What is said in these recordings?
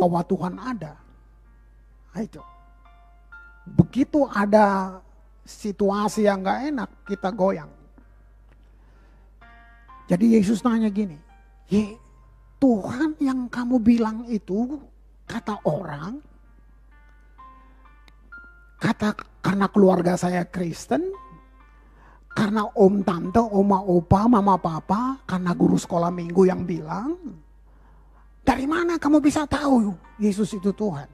bahwa Tuhan ada. Nah, itu. Begitu ada situasi yang gak enak, kita goyang. Jadi Yesus nanya gini, Tuhan yang kamu bilang itu, kata orang, karena keluarga saya Kristen, karena om tante, oma opa, mama papa, karena guru sekolah minggu yang bilang, dari mana kamu bisa tahu Yesus itu Tuhan?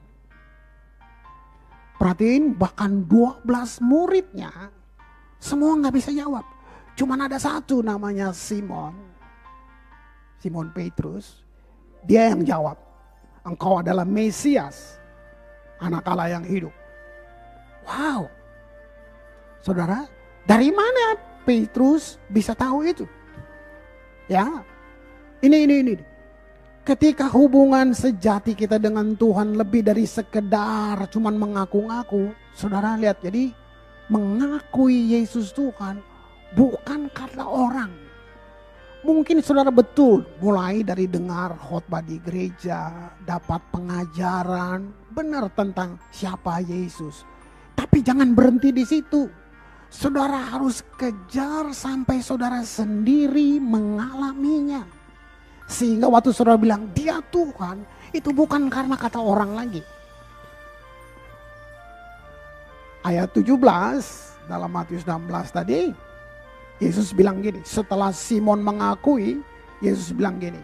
Perhatiin, bahkan 12 muridnya semua gak bisa jawab. Cuman ada satu namanya Simon Petrus. Dia yang jawab, engkau adalah Mesias, anak Allah yang hidup. Wow. Saudara, dari mana Petrus bisa tahu itu? Ya, ini. Ketika hubungan sejati kita dengan Tuhan lebih dari sekedar cuman mengaku-ngaku. Saudara lihat, jadi mengakui Yesus Tuhan bukan kata orang. Mungkin saudara betul mulai dari dengar khotbah di gereja, dapat pengajaran benar tentang siapa Yesus. Tapi jangan berhenti di situ. Saudara harus kejar sampai saudara sendiri mengalaminya. Sehingga waktu saudara bilang dia Tuhan, itu bukan karena kata orang lagi. Ayat 17 dalam Matius 16 tadi, Yesus bilang gini, setelah Simon mengakui, Yesus bilang gini,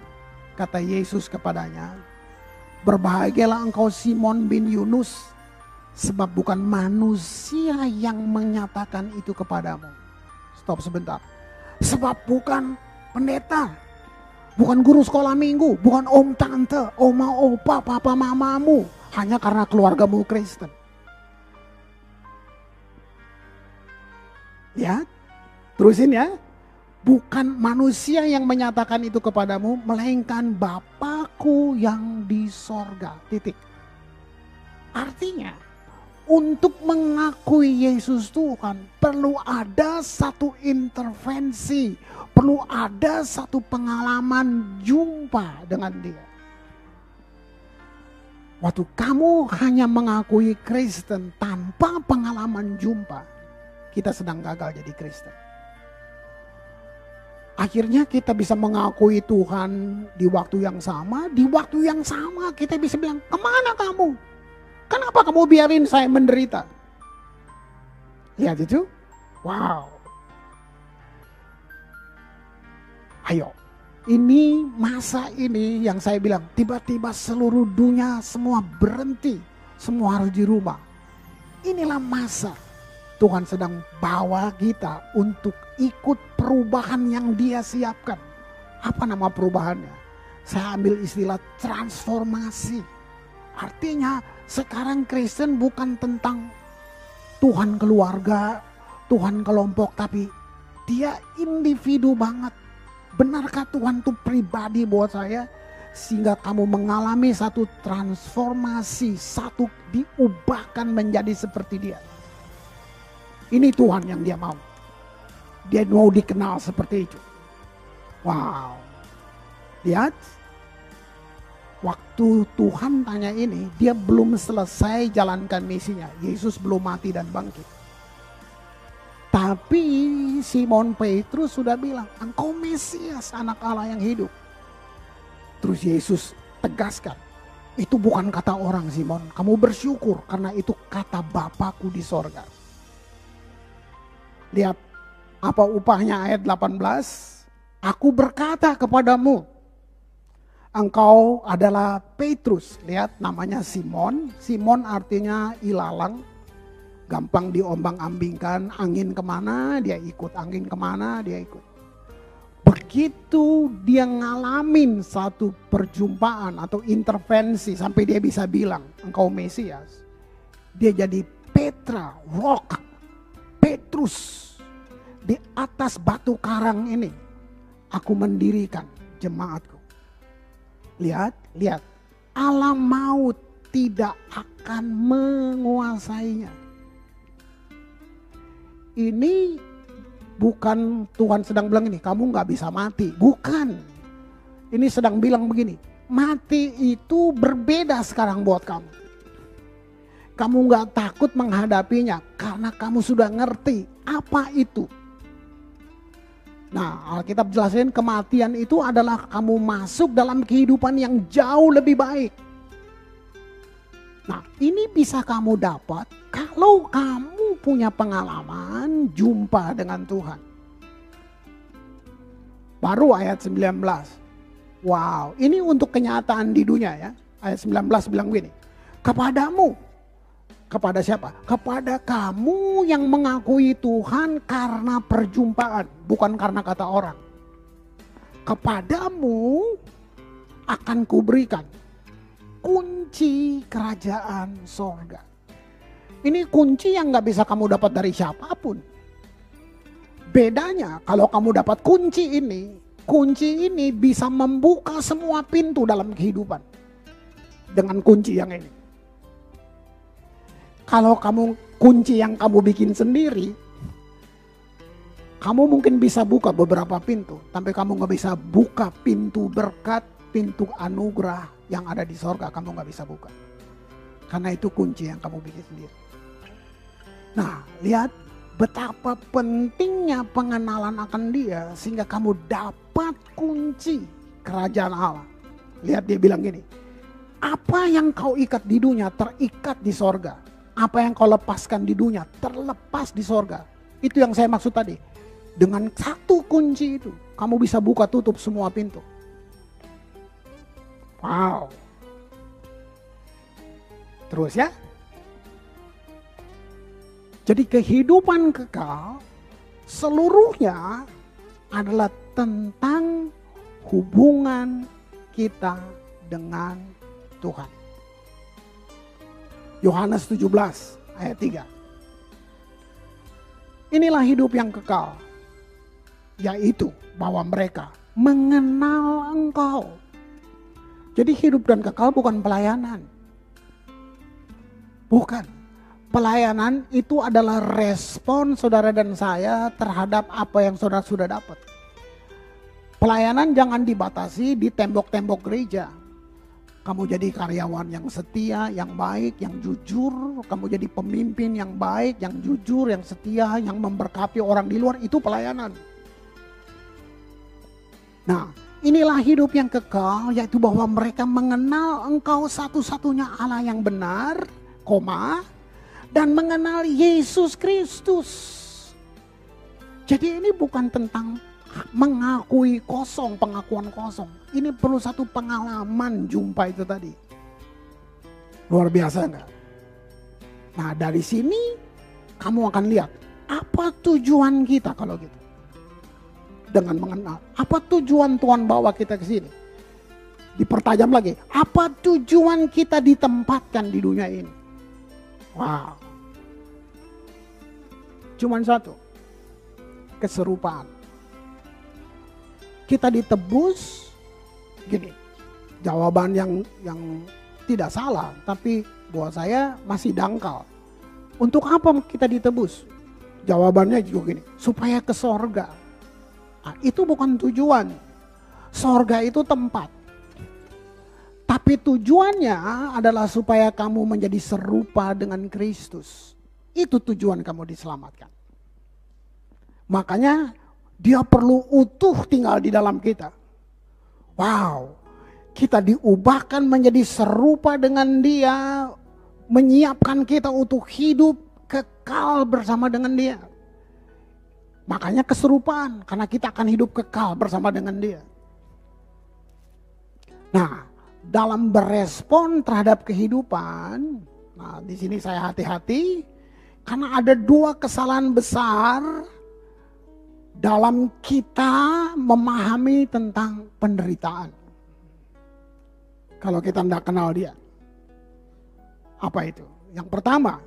kata Yesus kepadanya, berbahagialah engkau Simon bin Yunus, sebab bukan manusia yang menyatakan itu kepadamu. Stop sebentar. Sebab bukan pendeta, bukan guru sekolah minggu, bukan om tante, oma opa, papa mamamu, hanya karena keluargamu Kristen. Ya, terusin ya. Bukan manusia yang menyatakan itu kepadamu, melainkan Bapakku yang di sorga. Titik. Artinya, untuk mengakui Yesus Tuhan, perlu ada satu intervensi, perlu ada satu pengalaman jumpa dengan dia. Waktu kamu hanya mengakui Kristen tanpa pengalaman jumpa, kita sedang gagal jadi Kristen. Akhirnya kita bisa mengakui Tuhan di waktu yang sama. Di waktu yang sama kita bisa bilang, kemana kamu? Kenapa kamu biarin saya menderita? Lihat itu. Wow. Ayo. Ini masa ini yang saya bilang, tiba-tiba seluruh dunia semua berhenti. Semua harus di rumah. Inilah masa Tuhan sedang bawa kita untuk ikut perubahan yang dia siapkan. Apa nama perubahannya? Saya ambil istilah transformasi. Artinya sekarang Kristen bukan tentang Tuhan keluarga, Tuhan kelompok, tapi dia individu banget. Benarkah Tuhan itu pribadi buat saya? Sehingga kamu mengalami satu transformasi, satu diubahkan menjadi seperti dia. Ini Tuhan yang dia mau. Dia mau dikenal seperti itu. Wow. Lihat. Waktu Tuhan tanya ini, dia belum selesai jalankan misinya. Yesus belum mati dan bangkit. Tapi Simon Petrus sudah bilang, engkau Mesias, anak Allah yang hidup. Terus Yesus tegaskan, itu bukan kata orang Simon. Kamu bersyukur karena itu kata Bapakku di sorga. Lihat apa upahnya ayat 18. Aku berkata kepadamu, engkau adalah Petrus. Lihat namanya Simon. Simon artinya ilalang. Gampang diombang-ambingkan. Angin kemana dia ikut. Angin kemana dia ikut. Begitu dia ngalamin satu perjumpaan atau intervensi. Sampai dia bisa bilang engkau Mesias. Dia jadi Petra, rock. Petrus, di atas batu karang ini aku mendirikan jemaatku. Lihat, alam maut tidak akan menguasainya. Ini bukan Tuhan sedang bilang ini, kamu gak bisa mati. Bukan. Ini sedang bilang begini, Mati itu berbeda sekarang buat kamu. Kamu gak takut menghadapinya karena kamu sudah ngerti apa itu. Nah, Alkitab jelasin kematian itu adalah kamu masuk dalam kehidupan yang jauh lebih baik. Nah, ini bisa kamu dapat kalau kamu punya pengalaman jumpa dengan Tuhan. Baru ayat 19. Wow, ini untuk kenyataan di dunia ya. Ayat 19 bilang begini. Kepadamu. Kepada siapa? Kepada kamu yang mengakui Tuhan karena perjumpaan. Bukan karena kata orang. Kepadamu akan kuberikan kunci kerajaan sorga. Ini kunci yang gak bisa kamu dapat dari siapapun. Bedanya kalau kamu dapat kunci ini bisa membuka semua pintu dalam kehidupan. Dengan kunci yang ini. Kalau kunci yang kamu bikin sendiri, kamu mungkin bisa buka beberapa pintu. Tapi kamu gak bisa buka pintu berkat, pintu anugerah yang ada di sorga. Kamu gak bisa buka. Karena itu kunci yang kamu bikin sendiri. Nah, lihat betapa pentingnya pengenalan akan dia sehingga kamu dapat kunci kerajaan Allah. Lihat dia bilang gini, apa yang kau ikat di dunia terikat di sorga. Apa yang kau lepaskan di dunia terlepas di sorga. Itu yang saya maksud tadi. Dengan satu kunci itu kamu bisa buka tutup semua pintu. Wow. Terus ya. Jadi kehidupan kekal seluruhnya adalah tentang hubungan kita dengan Tuhan. Yohanes 17 ayat 3. Inilah hidup yang kekal, yaitu bahwa mereka mengenal Engkau. Jadi hidup dan kekal bukan pelayanan. Bukan. Pelayanan itu adalah respon saudara dan saya terhadap apa yang saudara sudah dapat. Pelayanan jangan dibatasi di tembok-tembok gereja. Kamu jadi karyawan yang setia, yang baik, yang jujur. Kamu jadi pemimpin yang baik, yang jujur, yang setia, yang memberkati orang di luar. Itu pelayanan. Nah, inilah hidup yang kekal, yaitu bahwa mereka mengenal Engkau satu-satunya Allah yang benar, dan mengenal Yesus Kristus. Jadi ini bukan tentang mengakui kosong, pengakuan kosong. Ini perlu satu pengalaman jumpa itu tadi. Luar biasa enggak? Nah, dari sini kamu akan lihat apa tujuan kita kalau gitu. Dengan mengenal, apa tujuan Tuhan bawa kita ke sini? Dipertajam lagi, apa tujuan kita ditempatkan di dunia ini? Wow. Cuman satu, keserupaan. Kita ditebus, gini, jawaban yang tidak salah, tapi buat saya masih dangkal. Untuk apa kita ditebus? Jawabannya juga gini, supaya ke sorga. Nah, itu bukan tujuan. Sorga itu tempat. Tapi tujuannya adalah supaya kamu menjadi serupa dengan Kristus. Itu tujuan kamu diselamatkan. Makanya dia perlu utuh tinggal di dalam kita. Wow, kita diubahkan menjadi serupa dengan dia. Menyiapkan kita untuk hidup kekal bersama dengan dia. Makanya keserupaan, karena kita akan hidup kekal bersama dengan dia. Nah, dalam berespon terhadap kehidupan, nah di sini saya hati-hati karena ada dua kesalahan besar dalam kita memahami tentang penderitaan. Kalau kita tidak kenal dia, apa itu? Yang pertama,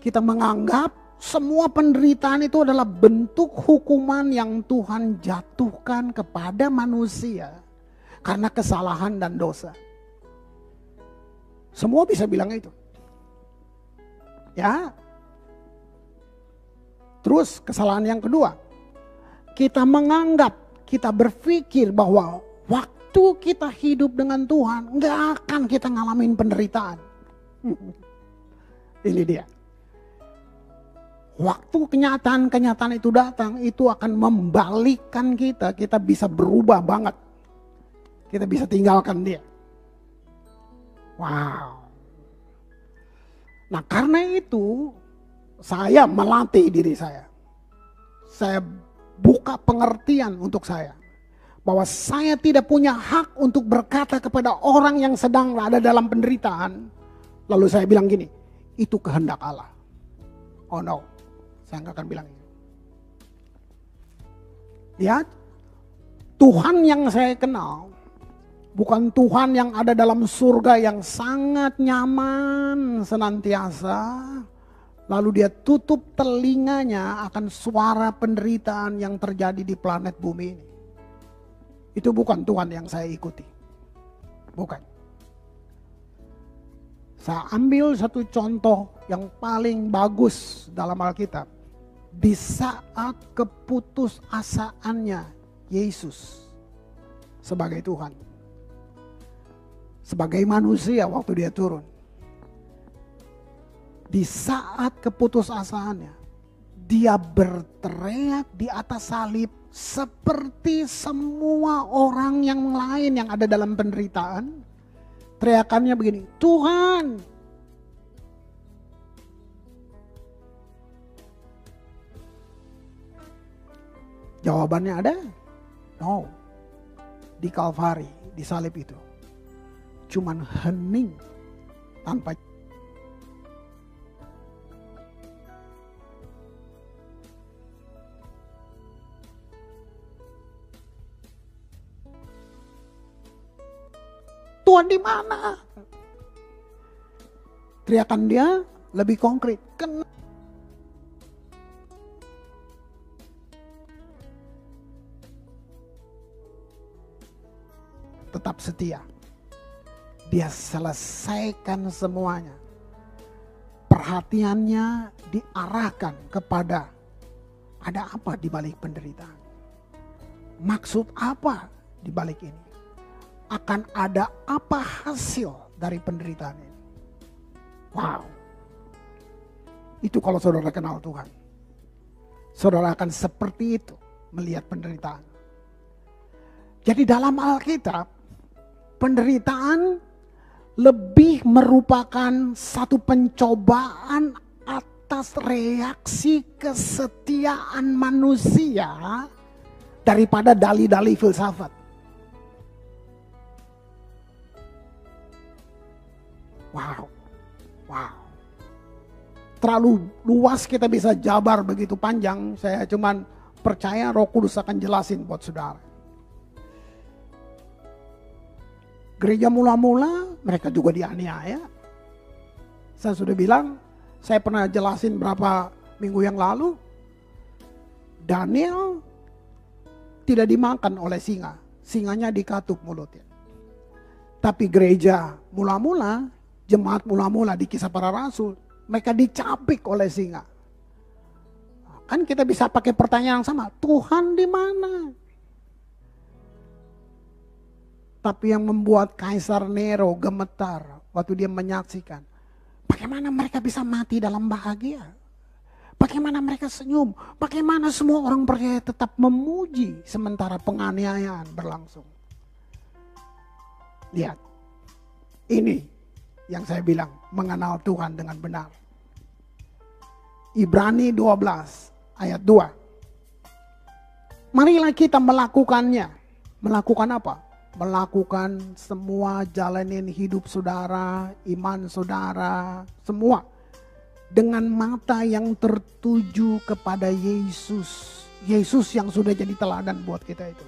kita menganggap semua penderitaan itu adalah bentuk hukuman yang Tuhan jatuhkan kepada manusia karena kesalahan dan dosa. Semua bisa bilang itu. Ya. Terus kesalahan yang kedua, kita menganggap, kita berpikir bahwa waktu waktu kita hidup dengan Tuhan, nggak akan kita ngalamin penderitaan. Ini dia. Waktu kenyataan-kenyataan itu datang, itu akan membalikkan kita. Kita bisa berubah banget. Kita bisa tinggalkan dia. Wow. Nah karena itu, saya melatih diri saya. Saya buka pengertian untuk saya. Bahwa saya tidak punya hak untuk berkata kepada orang yang sedang ada dalam penderitaan. Lalu saya bilang gini, itu kehendak Allah. Oh no, saya nggak akan bilang itu. Lihat, Tuhan yang saya kenal bukan Tuhan yang ada dalam surga yang sangat nyaman senantiasa. Lalu dia tutup telinganya akan suara penderitaan yang terjadi di planet bumi ini. Itu bukan Tuhan yang saya ikuti. Bukan. Saya ambil satu contoh yang paling bagus dalam Alkitab. Di saat keputusasaannya Yesus sebagai Tuhan. Sebagai manusia waktu dia turun. Di saat keputusasaannya. Dia berteriak di atas salib seperti semua orang yang lain yang ada dalam penderitaan. Teriakannya begini, Tuhan. Jawabannya ada? No. Di Kalvari, di salib itu. Cuman hening tanpa Tuhan di mana? Teriakan dia lebih konkret. Tetap setia. Dia selesaikan semuanya. Perhatiannya diarahkan kepada ada apa di balik penderitaan. Maksud apa di balik ini? Akan ada apa hasil dari penderitaan ini? Wow. Itu kalau saudara kenal Tuhan. Saudara akan seperti itu melihat penderitaan. Jadi dalam Alkitab, penderitaan lebih merupakan satu pencobaan atas reaksi kesetiaan manusia daripada dalih-dalih filsafat. Wow, wow. Terlalu luas kita bisa jabar begitu panjang. Saya cuman percaya Roh Kudus akan jelasin buat saudara. Gereja mula-mula mereka juga dianiaya. Saya sudah bilang, saya pernah jelasin berapa minggu yang lalu. Daniel tidak dimakan oleh singa. Singanya dikatup mulutnya. Tapi gereja mula-mula, jemaat mula-mula di Kisah Para Rasul, mereka dicapik oleh singa. Kan kita bisa pakai pertanyaan yang sama, Tuhan di mana? Tapi yang membuat Kaisar Nero gemetar waktu dia menyaksikan, bagaimana mereka bisa mati dalam bahagia? Bagaimana mereka senyum? Bagaimana semua orang percaya tetap memuji sementara penganiayaan berlangsung? Lihat, ini yang saya bilang mengenal Tuhan dengan benar. Ibrani 12 ayat 2. Marilah kita melakukannya. Melakukan apa? Melakukan semua jalanin hidup saudara, iman saudara, semua. Dengan mata yang tertuju kepada Yesus. Yesus yang sudah jadi teladan buat kita itu.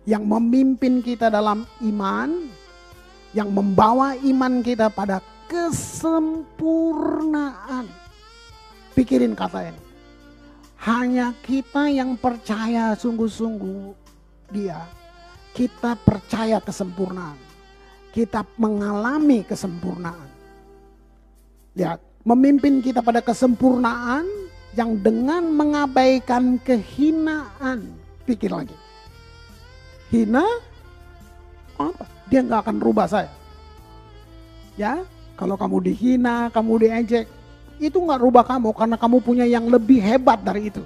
Yang memimpin kita dalam iman, yang membawa iman kita pada kesempurnaan. Pikirin kata ini. Hanya kita yang percaya sungguh-sungguh dia. Kita percaya kesempurnaan. Kita mengalami kesempurnaan. Lihat, memimpin kita pada kesempurnaan yang dengan mengabaikan kehinaan. Pikir lagi. Hina apa-apa. Dia nggak akan rubah saya. Ya, kalau kamu dihina, kamu diejek, itu nggak rubah kamu karena kamu punya yang lebih hebat dari itu.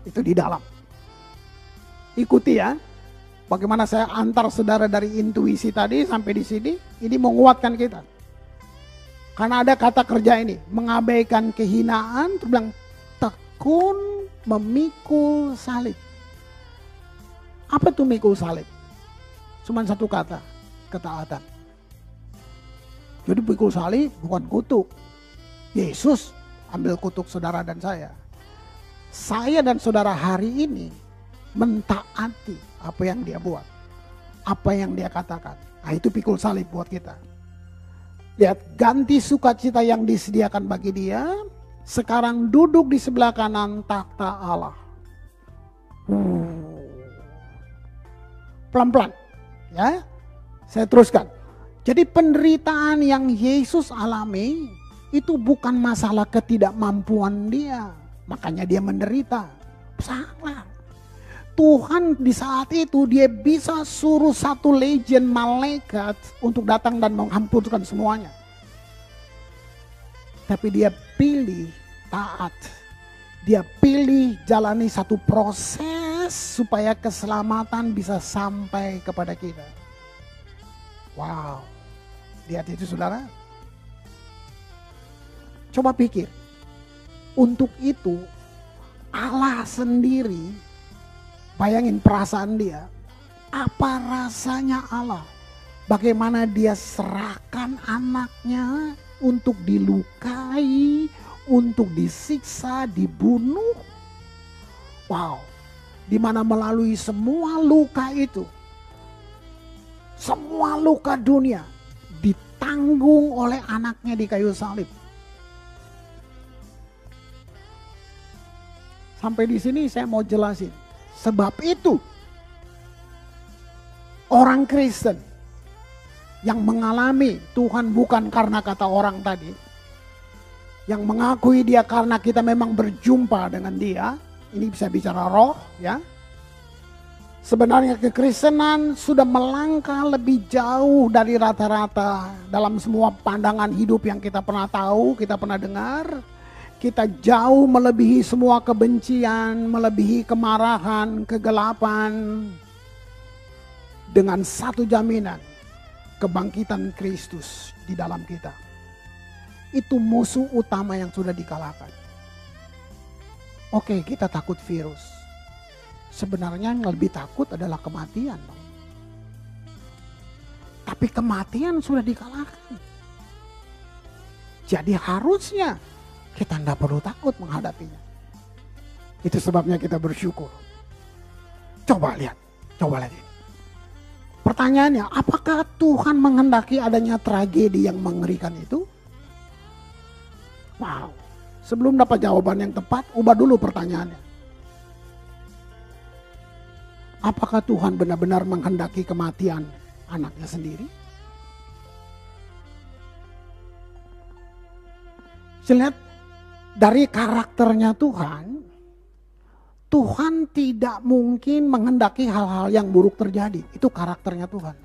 Itu di dalam. Ikuti ya. Bagaimana saya antar saudara dari intuisi tadi sampai di sini, ini menguatkan kita. Karena ada kata kerja ini, mengabaikan kehinaan, terus bilang tekun memikul salib. Apa tuh mikul salib? Cuman satu kata, ketaatan. Jadi pikul salib bukan kutuk. Yesus ambil kutuk saudara dan saya. Saya dan saudara hari ini mentaati apa yang dia buat. Apa yang dia katakan. Nah itu pikul salib buat kita. Lihat, ganti sukacita yang disediakan bagi dia. Sekarang duduk di sebelah kanan takhta Allah. Pelan-pelan. Ya, saya teruskan. Jadi penderitaan yang Yesus alami itu bukan masalah ketidakmampuan dia. Makanya dia menderita. Salah. Tuhan di saat itu dia bisa suruh satu legion malaikat untuk datang dan menghampurkan semuanya. Tapi dia pilih taat. Dia pilih jalani satu proses supaya keselamatan bisa sampai kepada kita. Wow. Lihat itu saudara. Coba pikir. Untuk itu Allah sendiri, bayangin perasaan dia. Apa rasanya Allah? Bagaimana dia serahkan anaknya untuk dilukai, untuk disiksa, dibunuh. Wow. Di mana melalui semua luka itu, semua luka dunia ditanggung oleh anaknya di kayu salib. Sampai di sini saya mau jelasin. Sebab itu orang Kristen yang mengalami Tuhan bukan karena kata orang tadi, yang mengakui dia karena kita memang berjumpa dengan dia, ini bisa bicara roh ya. Sebenarnya kekristenan sudah melangkah lebih jauh dari rata-rata dalam semua pandangan hidup yang kita pernah tahu, kita pernah dengar. Kita jauh melebihi semua kebencian, melebihi kemarahan, kegelapan. Dengan satu jaminan, kebangkitan Kristus di dalam kita. Itu musuh utama yang sudah dikalahkan. Oke, kita takut virus. Sebenarnya yang lebih takut adalah kematian. Tapi kematian sudah dikalahkan. Jadi harusnya kita tidak perlu takut menghadapinya. Itu sebabnya kita bersyukur. Coba lihat ini. Pertanyaannya, apakah Tuhan menghendaki adanya tragedi yang mengerikan itu? Wow, sebelum dapat jawaban yang tepat, ubah dulu pertanyaannya. Apakah Tuhan benar-benar menghendaki kematian anaknya sendiri? Saya lihat dari karakternya Tuhan, Tuhan tidak mungkin menghendaki hal-hal yang buruk terjadi. Itu karakternya Tuhan.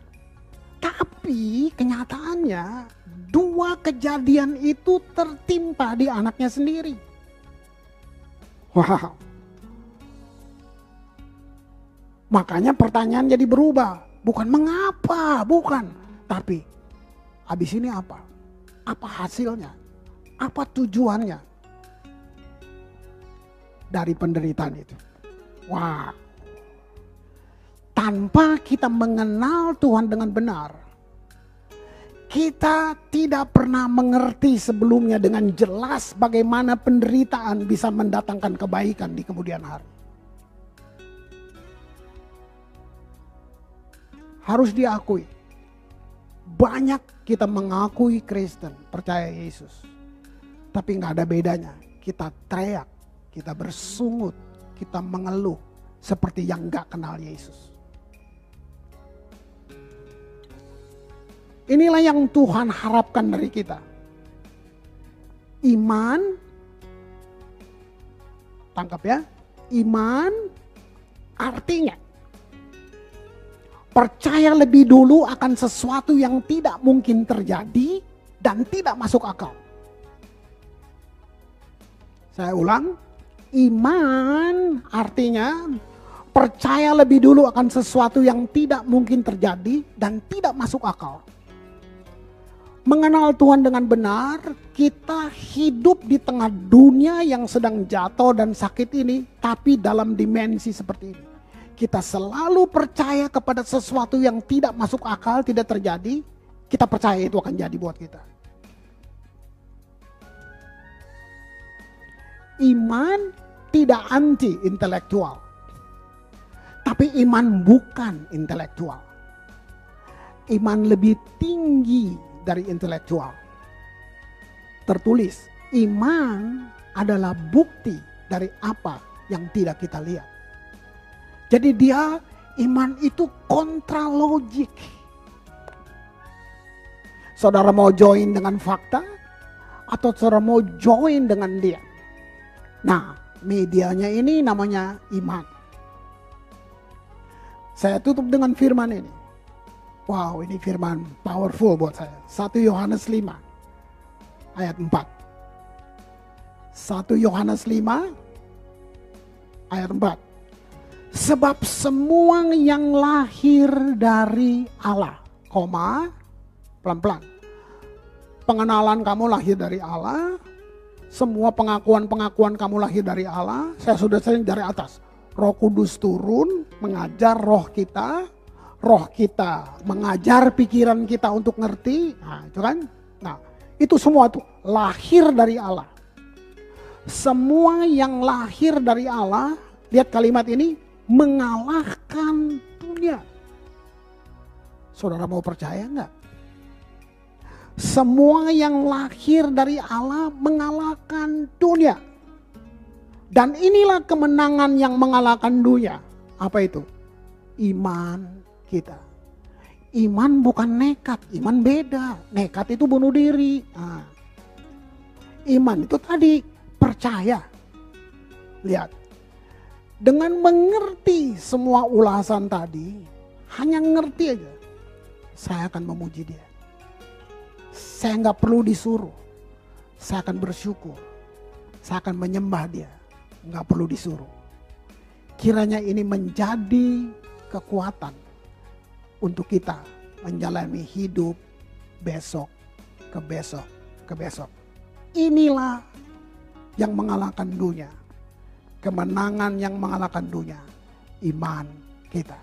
Tapi kenyataannya dua kejadian itu tertimpa di anaknya sendiri. Wow. Makanya pertanyaan jadi berubah. Bukan mengapa, bukan. Tapi habis ini apa? Apa hasilnya? Apa tujuannya? Dari penderitaan itu. Wah. Tanpa kita mengenal Tuhan dengan benar, kita tidak pernah mengerti sebelumnya dengan jelas bagaimana penderitaan bisa mendatangkan kebaikan di kemudian hari. Harus diakui, banyak kita mengakui Kristen, percaya Yesus, tapi gak ada bedanya. Kita teriak, kita bersungut, kita mengeluh seperti yang gak kenal Yesus. Inilah yang Tuhan harapkan dari kita. Iman, tangkap ya, iman artinya Percaya lebih dulu akan sesuatu yang tidak mungkin terjadi dan tidak masuk akal. Saya ulang, iman artinya percaya lebih dulu akan sesuatu yang tidak mungkin terjadi dan tidak masuk akal. Mengenal Tuhan dengan benar, kita hidup di tengah dunia yang sedang jatuh dan sakit ini, tapi dalam dimensi seperti ini. Kita selalu percaya kepada sesuatu yang tidak masuk akal, tidak terjadi. Kita percaya itu akan jadi buat kita. Iman tidak anti intelektual. Tapi iman bukan intelektual. Iman lebih tinggi dari intelektual. Tertulis, iman adalah bukti dari apa yang tidak kita lihat. Jadi iman itu kontra logik. Saudara mau join dengan fakta atau saudara mau join dengan dia? Nah, medianya ini namanya iman. Saya tutup dengan firman ini. Wow, ini firman powerful buat saya. 1 Yohanes 5 ayat 4. 1 Yohanes 5 ayat 4. Sebab semua yang lahir dari Allah, pelan-pelan. Pengenalan kamu lahir dari Allah, semua pengakuan-pengakuan kamu lahir dari Allah. Saya sudah sering dari atas. Roh Kudus turun mengajar roh kita mengajar pikiran kita untuk ngerti. Nah, itu kan? Nah, itu semua tuh lahir dari Allah. Semua yang lahir dari Allah, lihat kalimat ini, mengalahkan dunia. Saudara mau percaya enggak? Semua yang lahir dari Allah mengalahkan dunia. Dan inilah kemenangan yang mengalahkan dunia. Apa itu? Iman kita. Iman bukan nekat, iman beda. Nekat itu bunuh diri. Nah, iman itu tadi percaya. Lihat. Dengan mengerti semua ulasan tadi, hanya ngerti aja, saya akan memuji dia. Saya nggak perlu disuruh, saya akan bersyukur, saya akan menyembah dia, nggak perlu disuruh. Kiranya ini menjadi kekuatan untuk kita menjalani hidup besok ke besok ke besok. Inilah yang mengalahkan dunia. Kemenangan yang mengalahkan dunia, iman kita.